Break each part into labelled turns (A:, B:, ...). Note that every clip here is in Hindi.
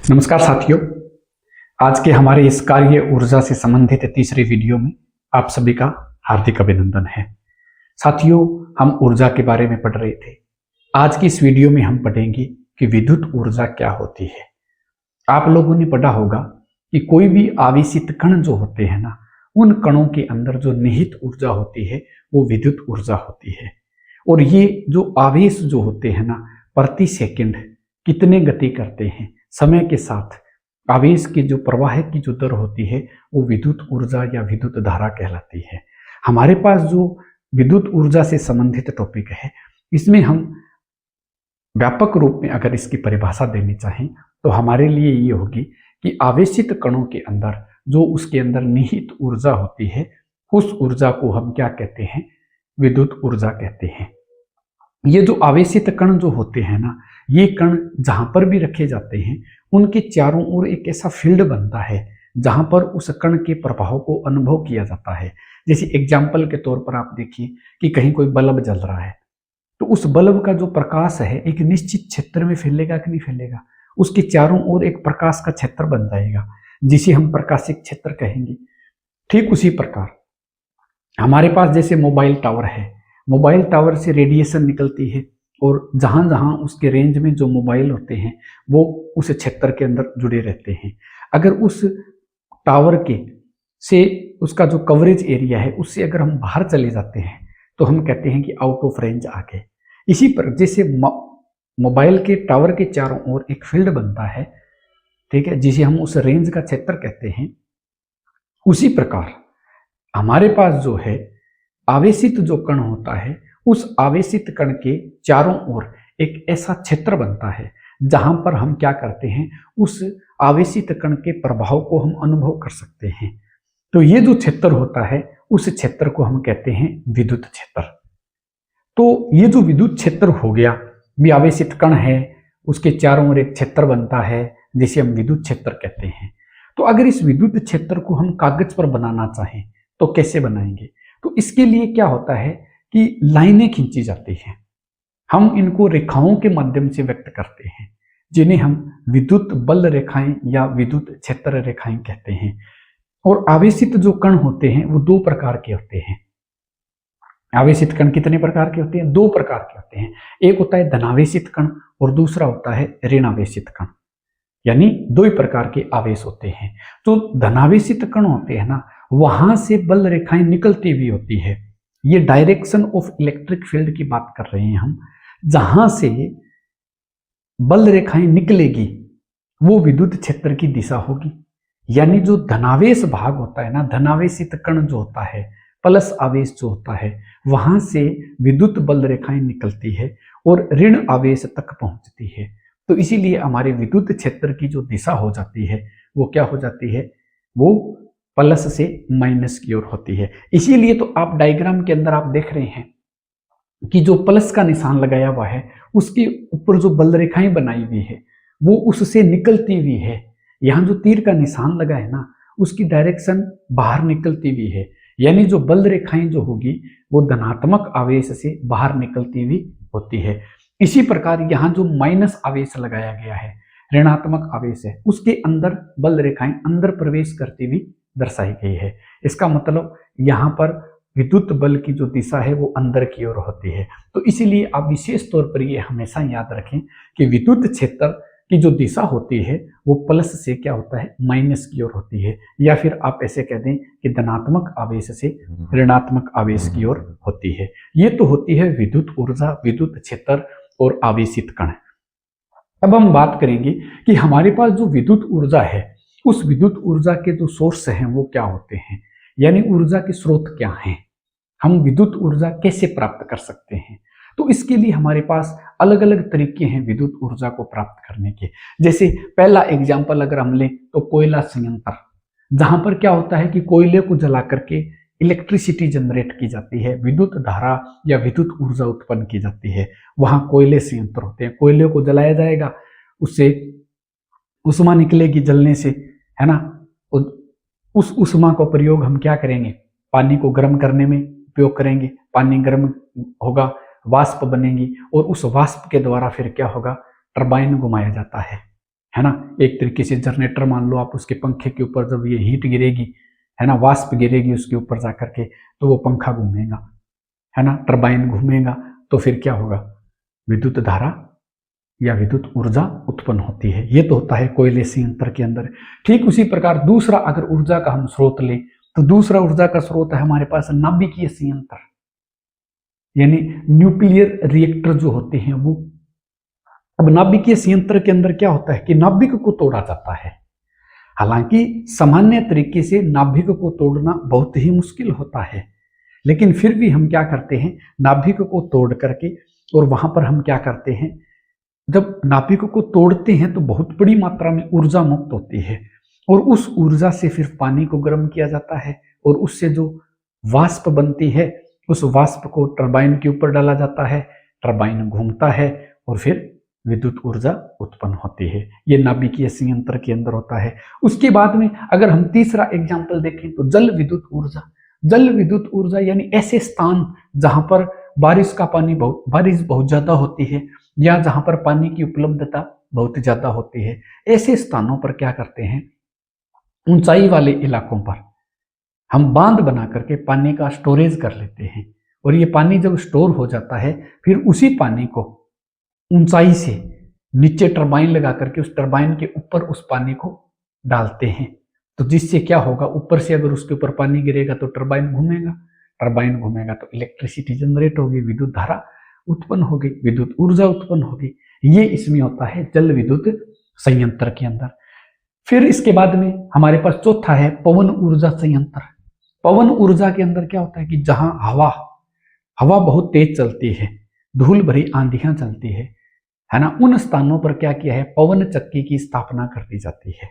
A: नमस्कार साथियों, आज के हमारे इस कार्य ऊर्जा से संबंधित तीसरे वीडियो में आप सभी का हार्दिक अभिनंदन है। साथियों, हम ऊर्जा के बारे में पढ़ रहे थे। आज की इस वीडियो में हम पढ़ेंगे कि विद्युत ऊर्जा क्या होती है। आप लोगों ने पढ़ा होगा कि कोई भी आवेशित कण जो होते हैं ना, उन कणों के अंदर जो निहित ऊर्जा होती है वो विद्युत ऊर्जा होती है। और ये जो आवेश जो होते हैं ना, प्रति सेकंड कितने गति करते हैं, समय के साथ आवेश के जो प्रवाह की जो दर होती है वो विद्युत ऊर्जा या विद्युत धारा कहलाती है। हमारे पास जो विद्युत ऊर्जा से संबंधित टॉपिक है, इसमें हम व्यापक रूप में अगर इसकी परिभाषा देनी चाहें तो हमारे लिए ये होगी कि आवेशित कणों के अंदर जो उसके अंदर निहित ऊर्जा होती है, उस ऊर्जा को हम क्या कहते हैं? विद्युत ऊर्जा कहते हैं। ये जो आवेशित कण जो होते हैं ना, ये कण जहां पर भी रखे जाते हैं उनके चारों ओर एक ऐसा फील्ड बनता है जहां पर उस कण के प्रभाव को अनुभव किया जाता है। जैसे एग्जाम्पल के तौर पर आप देखिए कि कहीं कोई बल्ब जल रहा है, तो उस बल्ब का जो प्रकाश है एक निश्चित क्षेत्र में फैलेगा कि नहीं फैलेगा? उसके चारों ओर एक प्रकाश का क्षेत्र बन जाएगा जिसे हम प्रकाशिक क्षेत्र कहेंगे। ठीक उसी प्रकार हमारे पास जैसे मोबाइल टावर है, मोबाइल टावर से रेडिएशन निकलती है और जहां जहां उसके रेंज में जो मोबाइल होते हैं वो उस क्षेत्र के अंदर जुड़े रहते हैं। अगर उस टावर के से उसका जो कवरेज एरिया है उससे अगर हम बाहर चले जाते हैं तो हम कहते हैं कि आउट ऑफ रेंज आ गए। इसी पर जैसे मोबाइल के टावर के चारों ओर एक फील्ड बनता है, ठीक है, जिसे हम उस रेंज का क्षेत्र कहते हैं, उसी प्रकार हमारे पास जो है आवेशित जो कण होता है, उस आवेशित कण के चारों ओर एक ऐसा क्षेत्र बनता है जहां पर हम क्या करते हैं? उस आवेशित कण के प्रभाव को हम अनुभव कर सकते हैं। तो ये जो क्षेत्र होता है उस क्षेत्र को हम कहते हैं विद्युत क्षेत्र। तो ये जो विद्युत क्षेत्र हो गया, भी आवेशित कण है, उसके चारों ओर एक क्षेत्र बनता है जिसे हम विद्युत क्षेत्र कहते हैं। तो अगर इस विद्युत क्षेत्र को हम कागज पर बनाना चाहें तो कैसे बनाएंगे? तो इसके लिए क्या होता है कि लाइनें खींची जाती हैं। हम इनको रेखाओं के माध्यम से व्यक्त करते हैं जिन्हें हम विद्युत बल रेखाएं या विद्युत क्षेत्र रेखाएं कहते हैं। और आवेशित जो कण होते हैं वो दो प्रकार के होते हैं। आवेशित कण कितने प्रकार के होते हैं? दो प्रकार के होते हैं। एक होता है धनावेशित कण और दूसरा होता है ऋणावेशित कण, यानी दो ही प्रकार के आवेश होते हैं। तो धनावेशित कण होते हैं ना, वहां से बल रेखाएं निकलती हुई होती है। ये डायरेक्शन ऑफ इलेक्ट्रिक फील्ड की बात कर रहे हैं हम। जहां से बल रेखाएं निकलेगी वो विद्युत क्षेत्र की दिशा होगी। यानी जो धनावेश भाग होता है ना, धनावेशित कण जो होता है, प्लस आवेश जो होता है, वहां से विद्युत बल रेखाएं निकलती है और ऋण आवेश तक पहुंचती है। तो इसीलिए हमारे विद्युत क्षेत्र की जो दिशा हो जाती है वो क्या हो जाती है? वो प्लस से माइनस की ओर होती है। इसीलिए तो आप डायग्राम के अंदर आप देख रहे हैं कि जो प्लस का निशान लगाया हुआ है उसके ऊपर जो बल रेखाएं बनाई हुई है वो उससे निकलती हुई है। यहाँ जो तीर का निशान लगा है ना, उसकी डायरेक्शन बाहर निकलती हुई है। यानी जो बल रेखाएं जो होगी वो धनात्मक आवेश से बाहर निकलती हुई होती है। इसी प्रकार यहाँ जो माइनस आवेश लगाया गया है, ऋणात्मक आवेश है, उसके अंदर बल रेखाएं अंदर प्रवेश करती हुई दर्शाई गई है। इसका मतलब यहाँ पर विद्युत बल की जो दिशा है वो अंदर की ओर होती है। तो इसीलिए आप विशेष तौर पर ये हमेशा याद रखें कि विद्युत क्षेत्र की जो दिशा होती है वो प्लस से क्या होता है? माइनस की ओर होती है। या फिर आप ऐसे कह दें कि धनात्मक आवेश से ऋणात्मक आवेश की ओर होती है। ये तो होती है विद्युत ऊर्जा, विद्युत क्षेत्र और आवेशित कण। अब हम बात करेंगे कि हमारे पास जो विद्युत ऊर्जा है उस विद्युत ऊर्जा के जो सोर्स हैं वो क्या होते हैं, यानी ऊर्जा के स्रोत क्या हैं, हम विद्युत ऊर्जा कैसे प्राप्त कर सकते हैं। तो इसके लिए हमारे पास अलग अलग तरीके हैं विद्युत ऊर्जा को प्राप्त करने के। जैसे पहला एग्जाम्पल अगर हम लें तो कोयला संयंत्र, जहां पर क्या होता है कि कोयले को जला करके इलेक्ट्रिसिटी जनरेट की जाती है, विद्युत धारा या विद्युत ऊर्जा उत्पन्न की जाती है। वहां कोयले संयंत्र होते हैं, कोयले को जलाया जाएगा, उससे उष्मा निकलेगी जलने से, है ना। उस उष्मा का प्रयोग हम क्या करेंगे? पानी को गर्म करने में उपयोग करेंगे। पानी गर्म होगा, वाष्प बनेगी और उस वाष्प के द्वारा फिर क्या होगा? टरबाइन घुमाया जाता है है ना। एक तरीके से जनरेटर मान लो आप, उसके पंखे के ऊपर जब ये हीट गिरेगी, है ना, वाष्प गिरेगी उसके ऊपर जाकर के, तो वो पंखा घूमेगा, है ना, टरबाइन घूमेगा, तो फिर क्या होगा, विद्युत धारा या विद्युत ऊर्जा उत्पन्न होती है। ये तो होता है कोयले संयंत्र के अंदर। ठीक उसी प्रकार दूसरा अगर ऊर्जा का हम स्रोत लें, तो दूसरा ऊर्जा का स्रोत है हमारे पास नाभिकीय संयंत्र, यानी न्यूक्लियर रिएक्टर जो होते हैं वो। अब नाभिकीय संयंत्र के अंदर क्या होता है कि नाभिक को तोड़ा जाता है। हालांकि सामान्य तरीके से नाभिक को तोड़ना बहुत ही मुश्किल होता है, लेकिन फिर भी हम क्या करते हैं, नाभिक को तोड़ करके, और वहां पर हम क्या करते हैं, जब नाभिक को तोड़ते हैं तो बहुत बड़ी मात्रा में ऊर्जा मुक्त होती है, और उस ऊर्जा से फिर पानी को गर्म किया जाता है, और उससे जो वाष्प बनती है उस वाष्प को टरबाइन के ऊपर डाला जाता है, टरबाइन घूमता है और फिर विद्युत ऊर्जा उत्पन्न होती है। ये नाभिकीय संयंत्र के अंदर होता है। उसके बाद में अगर हम तीसरा एग्जाम्पल देखें तो जल विद्युत ऊर्जा। जल विद्युत ऊर्जा यानी ऐसे स्थान जहां पर बारिश बहुत ज्यादा होती है, या जहां पर पानी की उपलब्धता बहुत ज्यादा होती है, ऐसे स्थानों पर क्या करते हैं, ऊंचाई वाले इलाकों पर हम बांध बना करके पानी का स्टोरेज कर लेते हैं, और ये पानी जब स्टोर हो जाता है फिर उसी पानी को ऊंचाई से नीचे टरबाइन लगा करके उस टरबाइन के ऊपर उस पानी को डालते हैं। तो जिससे क्या होगा, ऊपर से अगर उसके ऊपर पानी गिरेगा तो टरबाइन घूमेगा, टरबाइन घूमेगा तो इलेक्ट्रिसिटी जनरेट होगी, विद्युत धारा उत्पन्न होगी, विद्युत ऊर्जा उत्पन्न होगी। ये इसमें होता है जल विद्युत संयंत्र के अंदर। फिर इसके बाद में हमारे पास चौथा है पवन ऊर्जा संयंत्र। पवन ऊर्जा के अंदर क्या होता है कि जहां हवा बहुत तेज चलती है, धूल भरी आंधियां चलती है ना, उन स्थानों पर क्या किया है, पवन चक्की की स्थापना कर दी जाती है।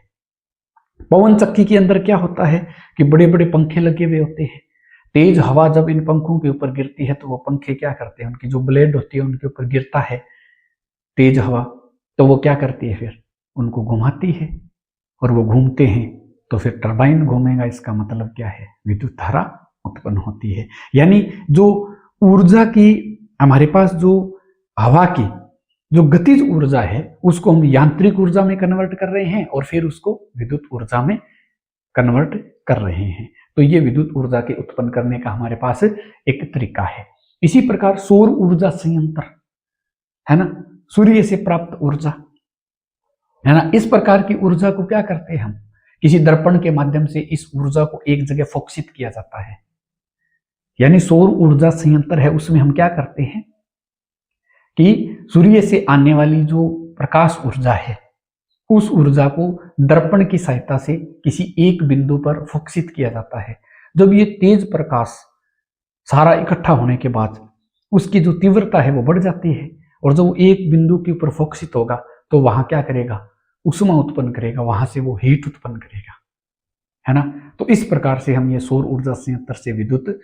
A: पवन चक्की के अंदर क्या होता है कि बड़े बड़े पंखे लगे हुए होते हैं। तेज हवा जब इन पंखों के ऊपर गिरती है तो वो पंखे क्या करते हैं, उनकी जो ब्लेड होती है उनके ऊपर गिरता है तेज हवा, तो वो क्या करती है, फिर उनको घुमाती है, और वो घूमते हैं तो फिर टरबाइन घूमेगा। इसका मतलब क्या है, विद्युत धारा उत्पन्न होती है। यानी जो ऊर्जा की हमारे पास जो हवा की जो गतिज ऊर्जा है उसको हम यांत्रिक ऊर्जा में कन्वर्ट कर रहे हैं, और फिर उसको विद्युत ऊर्जा में कन्वर्ट कर रहे हैं। तो ये विद्युत ऊर्जा के उत्पन्न करने का हमारे पास एक तरीका है। इसी प्रकार सौर ऊर्जा संयंत्र, है ना, सूर्य से प्राप्त ऊर्जा, है ना, इस प्रकार की ऊर्जा को क्या करते हैं हम, किसी दर्पण के माध्यम से इस ऊर्जा को एक जगह फोकसित किया जाता है। यानी सौर ऊर्जा संयंत्र है, उसमें हम क्या करते हैं कि सूर्य से आने वाली जो प्रकाश ऊर्जा है उस ऊर्जा को दर्पण की सहायता से किसी एक बिंदु पर फोकसित किया जाता है। जब ये तेज प्रकाश सारा इकट्ठा होने के बाद उसकी जो तीव्रता है वो बढ़ जाती है, और जब वो एक बिंदु के ऊपर फोकसित होगा तो वहां क्या करेगा, उष्मा उत्पन्न करेगा, वहां से वो हीट उत्पन्न करेगा, है ना। तो इस प्रकार से हम ये सौर ऊर्जा संयंत्र से विद्युत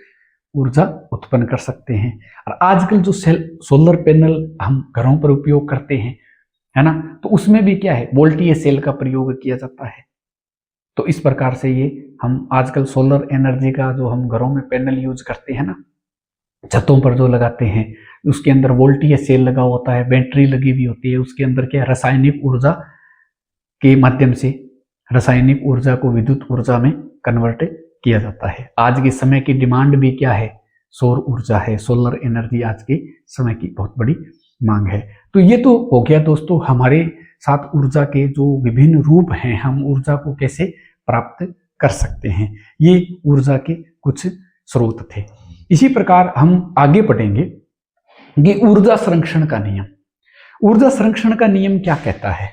A: ऊर्जा उत्पन्न कर सकते हैं। और आजकल जो सोलर पैनल हम घरों पर उपयोग करते हैं, है ना, तो उसमें भी क्या है, वोल्टीय सेल का प्रयोग किया जाता है। तो इस प्रकार से ये हम आजकल सोलर एनर्जी का जो हम घरों में पैनल यूज करते हैं ना, छतों पर जो लगाते हैं, उसके अंदर वोल्टीय सेल लगा होता है, बैटरी लगी हुई होती है, उसके अंदर क्या रासायनिक ऊर्जा के माध्यम से रासायनिक ऊर्जा को विद्युत ऊर्जा में कन्वर्ट किया जाता है। आज के समय की डिमांड भी क्या है, सौर ऊर्जा है। सोलर एनर्जी आज के समय की बहुत बड़ी मांग है। तो ये तो हो गया दोस्तों हमारे साथ ऊर्जा के जो विभिन्न रूप हैं, हम ऊर्जा को कैसे प्राप्त कर सकते हैं, ये ऊर्जा के कुछ स्रोत थे। इसी प्रकार हम आगे बढ़ेंगे। ये ऊर्जा संरक्षण का नियम। ऊर्जा संरक्षण का नियम क्या कहता है?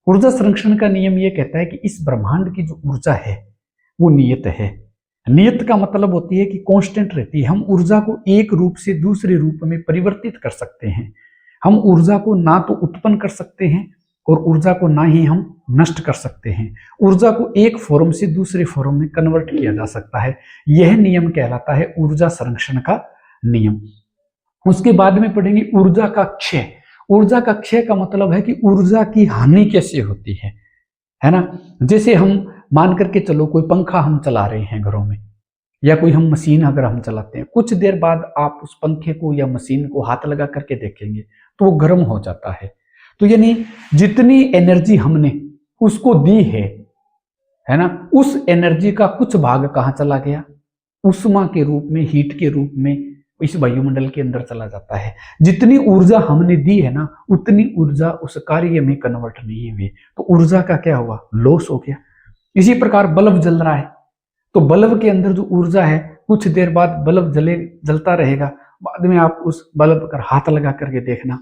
A: ऊर्जा संरक्षण का नियम ये कहता है कि इस ब्रह्मांड की जो ऊर्जा है वो नियत है। नियत का मतलब होती है कि कांस्टेंट रहती है। हम ऊर्जा को एक रूप से दूसरे रूप में परिवर्तित कर सकते हैं। हम ऊर्जा को ना तो उत्पन्न कर सकते हैं और ऊर्जा को ना ही हम नष्ट कर सकते हैं। ऊर्जा को एक फॉर्म से दूसरे फॉर्म में कन्वर्ट किया जा सकता है। यह नियम कहलाता है ऊर्जा संरक्षण का नियम। उसके बाद में पढ़ेंगे ऊर्जा का क्षय। ऊर्जा का क्षय का मतलब है कि ऊर्जा की हानि कैसे होती है ना। जैसे हम मान करके चलो कोई पंखा हम चला रहे हैं घरों में, या कोई हम मशीन अगर हम चलाते हैं, कुछ देर बाद आप उस पंखे को या मशीन को हाथ लगा करके देखेंगे तो वो गर्म हो जाता है। तो यानी जितनी एनर्जी हमने उसको दी है ना, उस एनर्जी का कुछ भाग कहाँ चला गया, उष्मा के रूप में, हीट के रूप में इस वायुमंडल के अंदर चला जाता है। जितनी ऊर्जा हमने दी है ना, उतनी ऊर्जा उस कार्य में कन्वर्ट नहीं हुई, तो ऊर्जा का क्या हुआ, लॉस हो गया। इसी प्रकार बल्ब जल रहा है, तो बल्ब के अंदर जो ऊर्जा है, कुछ देर बाद बल्ब जलता रहेगा, बाद में आप उस बल्ब पर हाथ लगा करके देखना,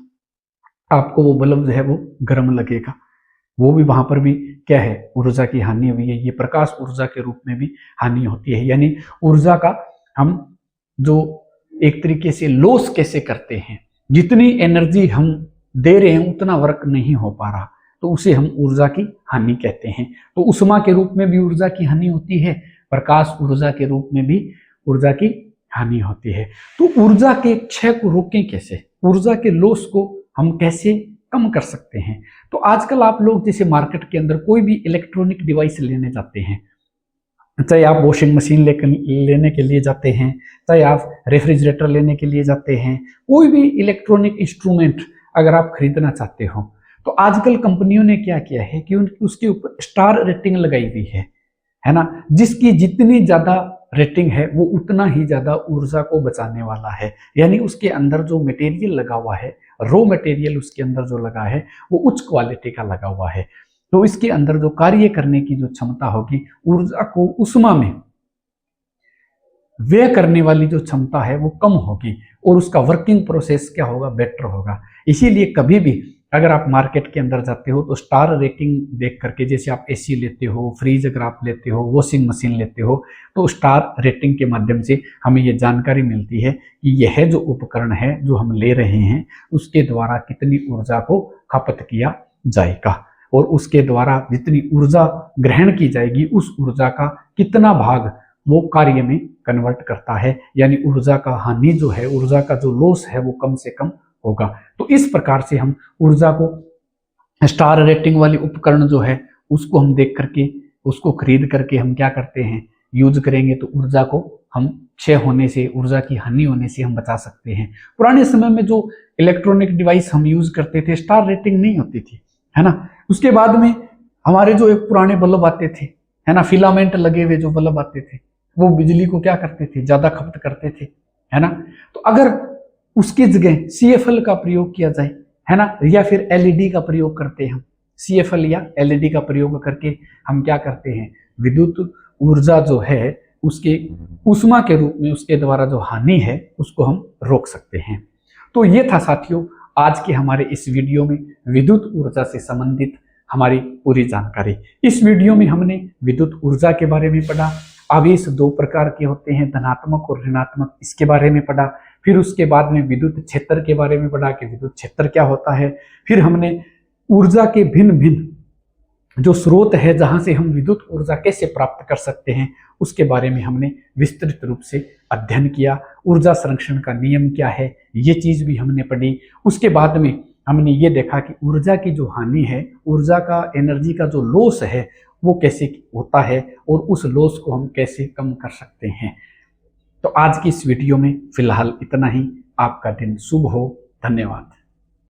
A: आपको वो बल्ब जो है वो गर्म लगेगा। वो भी वहां पर भी क्या है, ऊर्जा की हानि हुई है। ये प्रकाश ऊर्जा के रूप में भी हानि होती है। यानी ऊर्जा का हम जो एक तरीके से लॉस कैसे करते हैं, जितनी एनर्जी हम दे रहे हैं उतना वर्क नहीं हो पा रहा, तो उसे हम ऊर्जा की हानि कहते हैं। तो उष्मा के रूप में भी ऊर्जा की हानि होती है, प्रकाश ऊर्जा के रूप में भी ऊर्जा की हानि होती है। तो ऊर्जा के क्षय को रोकें कैसे, ऊर्जा के लॉस को हम कैसे कम कर सकते हैं। तो आजकल आप लोग जैसे मार्केट के अंदर कोई भी इलेक्ट्रॉनिक डिवाइस लेने जाते हैं, चाहे आप वॉशिंग मशीन लेने के लिए जाते हैं, चाहे आप रेफ्रिजरेटर लेने के लिए जाते हैं, कोई भी इलेक्ट्रॉनिक इंस्ट्रूमेंट अगर आप खरीदना चाहते हो, तो आजकल कंपनियों ने क्या किया है कि उसके ऊपर स्टार रेटिंग लगाई हुई है ना। जिसकी जितनी ज्यादा रेटिंग है वो उतना ही ज्यादा ऊर्जा को बचाने वाला है। यानी उसके अंदर जो मटेरियल लगा हुआ है, रॉ मटेरियल उसके अंदर जो लगा है वो उच्च क्वालिटी का लगा हुआ है, तो इसके अंदर जो कार्य करने की जो क्षमता होगी, ऊर्जा को उष्मा में व्यय करने वाली जो क्षमता है वो कम होगी, और उसका वर्किंग प्रोसेस क्या होगा, बेटर होगा। इसीलिए कभी भी अगर आप मार्केट के अंदर जाते हो तो स्टार रेटिंग देख करके, जैसे आप एसी लेते हो, फ्रिज अगर आप लेते हो, वॉशिंग मशीन लेते हो, तो स्टार रेटिंग के माध्यम से हमें ये जानकारी मिलती है कि यह जो उपकरण है जो हम ले रहे हैं उसके द्वारा कितनी ऊर्जा को खपत किया जाएगा, और उसके द्वारा जितनी ऊर्जा ग्रहण की जाएगी उस ऊर्जा का कितना भाग वो कार्य में कन्वर्ट करता है। यानी ऊर्जा का हानि जो है, ऊर्जा का जो लॉस है वो कम से कम होगा। तो इस प्रकार से हम ऊर्जा को, स्टार रेटिंग वाली उपकरण जो है उसको हम देख करके, उसको खरीद करके हम क्या करते हैं, यूज करेंगे, तो ऊर्जा को हम क्षय होने से, ऊर्जा की हानि होने से हम बचा सकते हैं। पुराने समय में जो इलेक्ट्रॉनिक डिवाइस हम यूज करते थे, स्टार रेटिंग नहीं होती थी, है ना। उसके बाद में हमारे जो एक पुराने बल्ब आते थे, है ना, फिलामेंट लगे हुए जो बल्ब आते थे, वो बिजली को क्या करते थे, ज्यादा खपत करते थे, है ना। तो अगर उसकी जगह CFL का प्रयोग किया जाए, है ना, या फिर LED का प्रयोग करते हैं हम, CFL या LED का प्रयोग करके हम क्या करते हैं, विद्युत ऊर्जा जो है उसके उष्मा के रूप में उसके द्वारा जो हानि है उसको हम रोक सकते हैं। तो ये था साथियों आज के हमारे इस वीडियो में विद्युत ऊर्जा से संबंधित हमारी पूरी जानकारी। इस वीडियो में हमने विद्युत ऊर्जा के बारे में पढ़ा, आवेश दो प्रकार के होते हैं, धनात्मक और ऋणात्मक, इसके बारे में पढ़ा। फिर उसके बाद में विद्युत क्षेत्र के बारे में पढ़ा कि विद्युत क्षेत्र क्या होता है। फिर हमने ऊर्जा के भिन्न भिन्न जो स्रोत है जहां से हम विद्युत ऊर्जा कैसे प्राप्त कर सकते हैं उसके बारे में हमने विस्तृत रूप से अध्ययन किया। ऊर्जा संरक्षण का नियम क्या है ये चीज भी हमने पढ़ी। उसके बाद में हमने ये देखा कि ऊर्जा की जो हानि है, ऊर्जा का, एनर्जी का जो लॉस है वो कैसे होता है और उस लॉस को हम कैसे कम कर सकते हैं। तो आज की इस वीडियो में फिलहाल इतना ही। आपका दिन शुभ हो। धन्यवाद।